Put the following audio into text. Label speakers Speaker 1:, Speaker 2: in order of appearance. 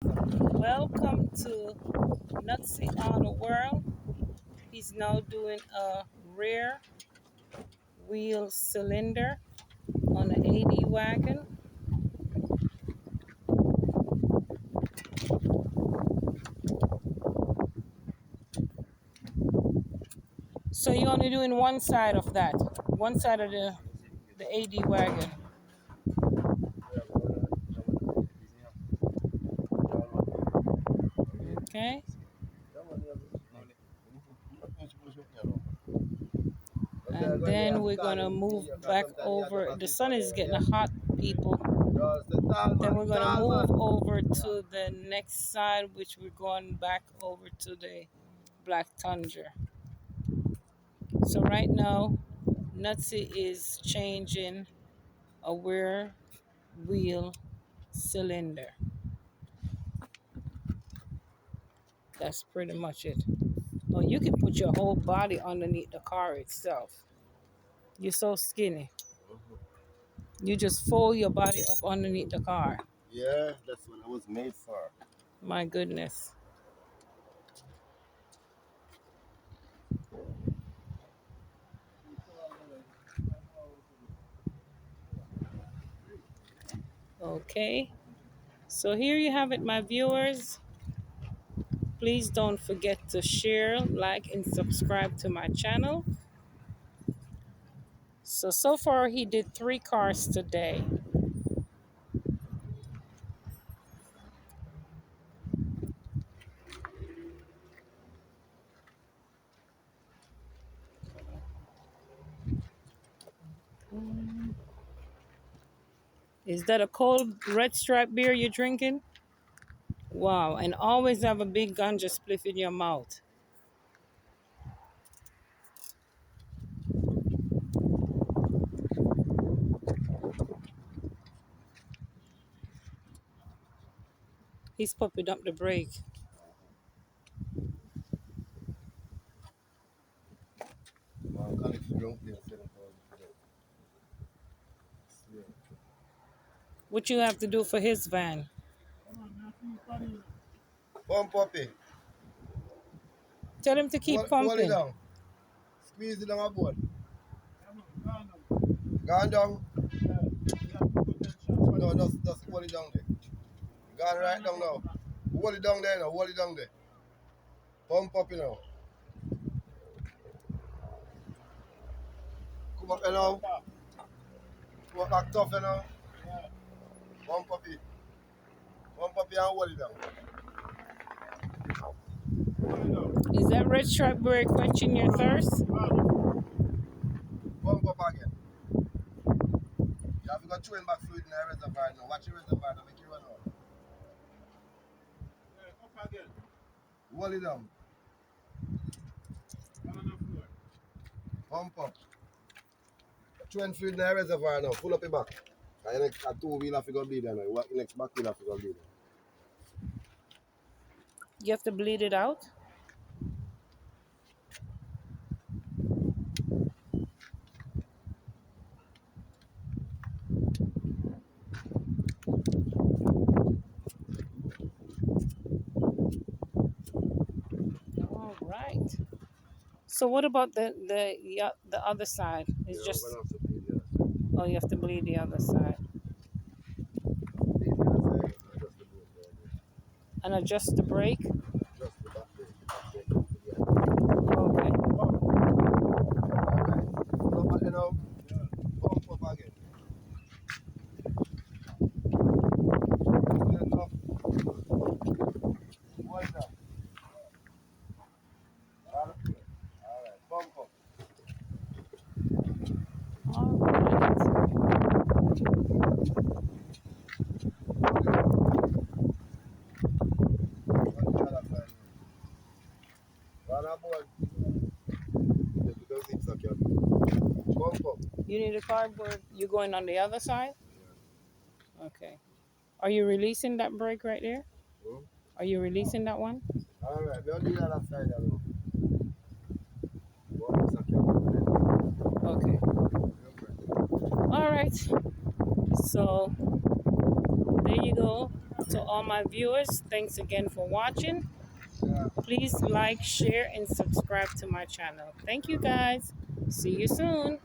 Speaker 1: Welcome to Nutsy Auto World. He's now doing a rear wheel cylinder on an 80 wagon. So you're only doing one side of that, one side of the 80 wagon. Okay. And then we're gonna move back over. The sun is getting hot, people. Then we're gonna move over to the next side, which we're going back over to the Black Tundra. So right now, Nutsy is changing a rear wheel cylinder. That's pretty much it. Oh, you can put your whole body underneath the car itself. You're so skinny. You just fold your body up underneath the car.
Speaker 2: Yeah, that's what I was made for.
Speaker 1: My goodness. Okay. So here you have it, my viewers. Please don't forget to share, like, and subscribe to my channel. So far he did 3 cars today. Is that a cold red stripe beer you're drinking? Wow, and always have a big ganja spliff in your mouth. He's popping up the brake. What you have to do for his van?
Speaker 2: Pump puppy.
Speaker 1: Tell him to keep
Speaker 2: Hold it
Speaker 1: pumping.
Speaker 2: down. Squeeze it down a board. Gone down. No, just hold it down there. Gone right down now. Hold it down there now. Hold it down there. Pump up now. Come up now. Come up back tough now. Pump puppy. Pump puppy and hold it down.
Speaker 1: Is that red stripe beer quenching your thirst?
Speaker 2: Pump up again. You have to go throwing back fluid in the reservoir now. Watch the reservoir to make you run out. Up again. Hold it down. Pump up. Throwing fluid in the reservoir now. Pull up your back. And next a two-wheel have to go bleed now. What next back wheel have to go bleed.
Speaker 1: You have to bleed it out? All right. So what about the other side? It's just oh, you have to bleed the other side and adjust the brake. Okay. All right. You need a cardboard. You going on the other side? Okay. Are you releasing that brake right there? Are you releasing that one?
Speaker 2: Alright, we'll do that outside.
Speaker 1: Okay. All right. So there you go. to all my viewers, thanks again for watching. Please like, share, and subscribe to my channel. Thank you guys. See you soon.